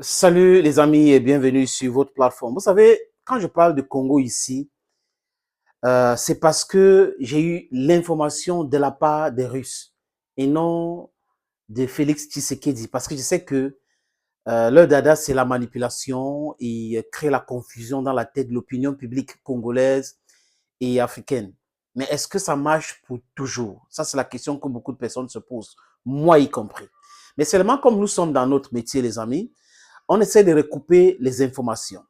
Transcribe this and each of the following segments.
Salut les amis et bienvenue sur votre plateforme. Vous savez, quand je parle de Congo ici, c'est parce que j'ai eu l'information de la part des Russes et non de Félix Tshisekedi. Parce que je sais que leur dada, c'est la manipulation et créer la confusion dans la tête de l'opinion publique congolaise et africaine. Mais est-ce que ça marche pour toujours? Ça, c'est la question que beaucoup de personnes se posent, moi y compris. Mais seulement comme nous sommes dans notre métier, les amis, on essaie de recouper les informations.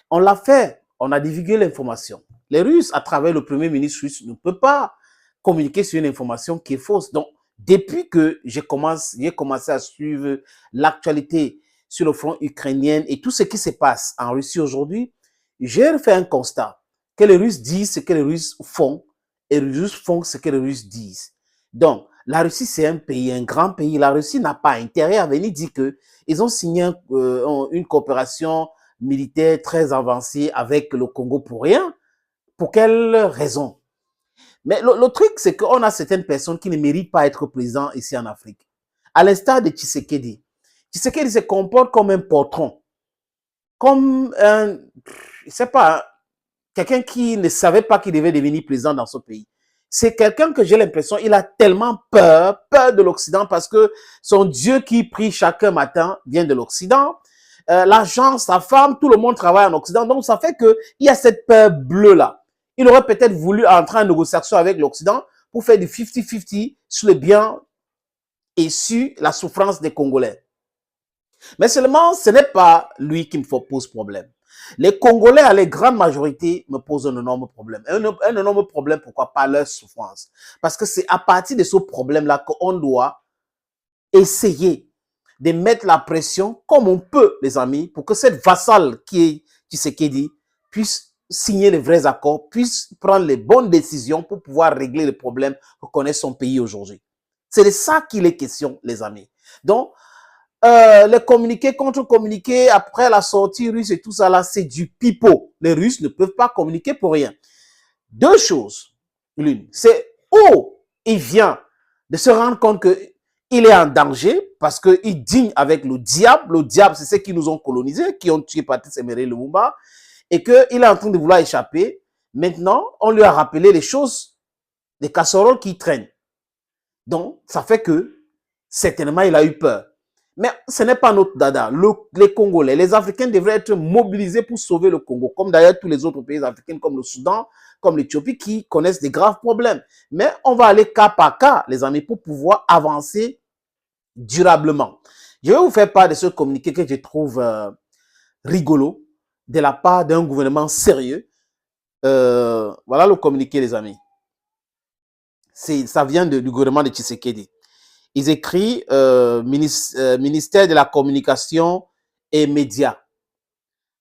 On l'a fait, on a divulgué l'information. Les Russes, à travers le premier ministre russe, ne peuvent pas communiquer sur une information qui est fausse. Donc, depuis que j'ai commencé à suivre l'actualité sur le front ukrainien et tout ce qui se passe en Russie aujourd'hui, j'ai fait un constat que les Russes disent ce que les Russes font et les Russes font ce que les Russes disent. Donc, la Russie, c'est un pays, un grand pays. La Russie n'a pas intérêt à venir dire qu'ils ont signé une coopération militaire très avancée avec le Congo pour rien. Pour quelle raison? Mais le truc, c'est qu'on a certaines personnes qui ne méritent pas être président ici en Afrique. À l'instar de Tshisekedi. Tshisekedi se comporte comme un patron, comme un, je sais pas, quelqu'un qui ne savait pas qu'il devait devenir président dans ce pays. C'est quelqu'un que j'ai l'impression, il a tellement peur de l'Occident parce que son Dieu qui prie chaque matin vient de l'Occident. L'argent, sa femme, tout le monde travaille en Occident. Donc, ça fait qu'il y a cette peur bleue-là. Il aurait peut-être voulu entrer en négociation avec l'Occident pour faire du 50-50 sur le bien et sur la souffrance des Congolais. Mais seulement, ce n'est pas lui qui me pose problème. Les Congolais, à la grande majorité, me posent un énorme problème. Un énorme problème, pourquoi pas leur souffrance? Parce que c'est à partir de ce problème-là qu'on doit essayer de mettre la pression comme on peut, les amis, pour que cette vassale qui est Tshisekedi puisse signer les vrais accords, puisse prendre les bonnes décisions pour pouvoir régler les problèmes que connaît son pays aujourd'hui. C'est de ça qu'il est question, les amis. Donc, les communiqués contre communiqués après la sortie russe et tout ça là, c'est du pipeau. Les Russes ne peuvent pas communiquer pour rien. Deux choses. L'une, c'est où il vient de se rendre compte qu'il est en danger parce qu'il digne avec le diable. Le diable, c'est ceux qui nous ont colonisés, qui ont tué Patrice Emery Lumumba, et qu'il est en train de vouloir échapper. Maintenant, on lui a rappelé les choses, les casseroles qui traînent. Donc, ça fait que, certainement, il a eu peur. Mais ce n'est pas notre dada. Les Congolais, les Africains devraient être mobilisés pour sauver le Congo, comme d'ailleurs tous les autres pays africains, comme le Soudan, comme l'Éthiopie, qui connaissent des graves problèmes. Mais on va aller cas par cas, les amis, pour pouvoir avancer durablement. Je vais vous faire part de ce communiqué que je trouve rigolo, de la part d'un gouvernement sérieux. Voilà le communiqué, les amis. Ça vient du gouvernement de Tshisekedi. Ils écrivent ministère de la communication et médias.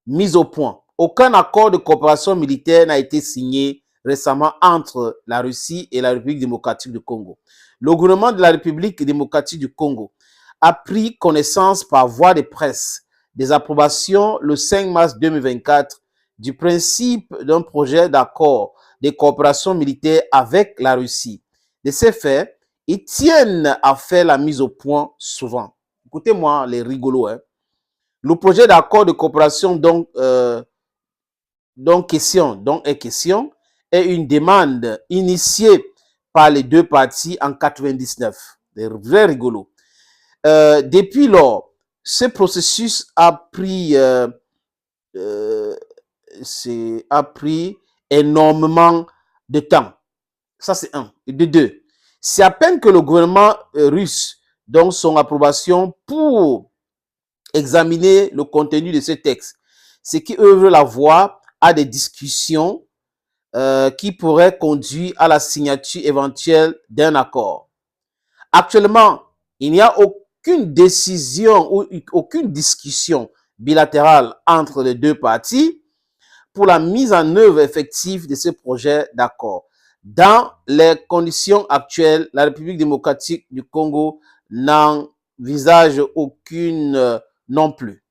Mise au point. Aucun accord de coopération militaire n'a été signé récemment entre la Russie et la République démocratique du Congo. Le gouvernement de la République démocratique du Congo a pris connaissance par voie de presse des approbations le 5 mars 2024 du principe d'un projet d'accord de coopération militaire avec la Russie. De ces faits, ils tiennent à faire la mise au point souvent. Écoutez-moi, les rigolos. Le projet d'accord de coopération est une demande initiée par les deux parties en 99. C'est très rigolo. Depuis lors, ce processus a pris énormément de temps. Ça, c'est un. Et de deux, c'est à peine que le gouvernement russe donne son approbation pour examiner le contenu de ce texte, ce qui ouvre la voie à des discussions qui pourraient conduire à la signature éventuelle d'un accord. Actuellement, il n'y a aucune décision ou aucune discussion bilatérale entre les deux parties pour la mise en œuvre effective de ce projet d'accord. Dans les conditions actuelles, la République démocratique du Congo n'envisage aucune non plus.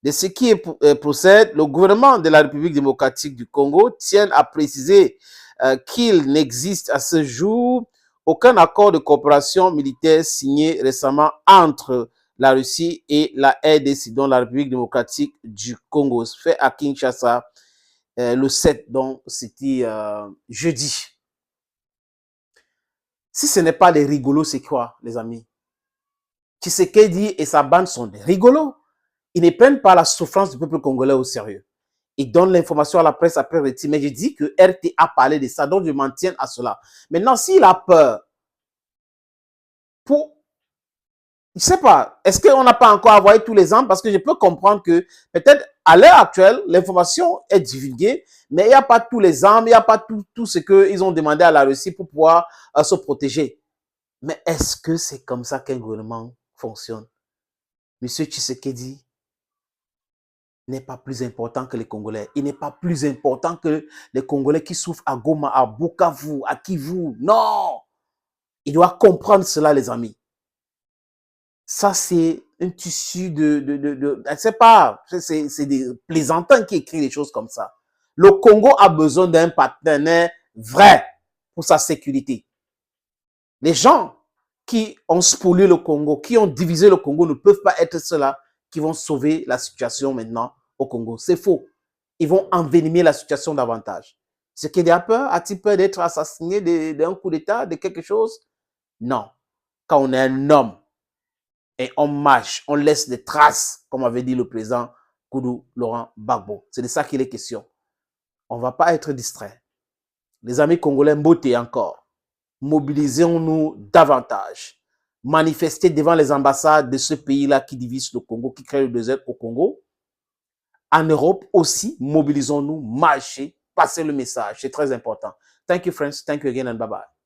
De ce qui procède, le gouvernement de la République démocratique du Congo tient à préciser qu'il n'existe à ce jour aucun accord de coopération militaire signé récemment entre la Russie et la RDC, donc la République démocratique du Congo, fait à Kinshasa le 7, donc c'était jeudi. Si ce n'est pas des rigolos, c'est quoi, les amis? Tshisekedi et sa bande sont des rigolos. Ils ne prennent pas la souffrance du peuple congolais au sérieux. Ils donnent l'information à la presse après retire. Mais je dis que RT a parlé de ça, donc je m'en tiens à cela. Maintenant, s'il a peur, pour, je ne sais pas, est-ce qu'on n'a pas encore envoyé tous les ans? Parce que je peux comprendre que peut-être à l'heure actuelle, l'information est divulguée, mais il n'y a pas tous les armes, il n'y a pas tout ce qu'ils ont demandé à la Russie pour pouvoir se protéger. Mais est-ce que c'est comme ça qu'un gouvernement fonctionne? Monsieur Tshisekedi n'est pas plus important que les Congolais. Il n'est pas plus important que les Congolais qui souffrent à Goma, à Bukavu, à Kivu. Non! Il doit comprendre cela, les amis. Ça, c'est un tissu je ne sais pas, c'est des plaisantins qui écrivent des choses comme ça. Le Congo a besoin d'un partenaire vrai pour sa sécurité. Les gens qui ont spolié le Congo, qui ont divisé le Congo ne peuvent pas être ceux-là qui vont sauver la situation maintenant au Congo. C'est faux. Ils vont envenimer la situation davantage. Ce qui a peur, a-t-il peur d'être assassiné d'un coup d'État, de quelque chose? Non. Quand on est un homme et on marche, on laisse des traces, comme avait dit le président Koudou Laurent Gbagbo. C'est de ça qu'il est question. On ne va pas être distrait. Les amis congolais, beauté encore. Mobilisons-nous davantage. Manifester devant les ambassades de ce pays-là qui divise le Congo, qui crée le désert au Congo. En Europe aussi, mobilisons-nous, marcher, passer le message. C'est très important. Thank you, friends. Thank you again and bye-bye.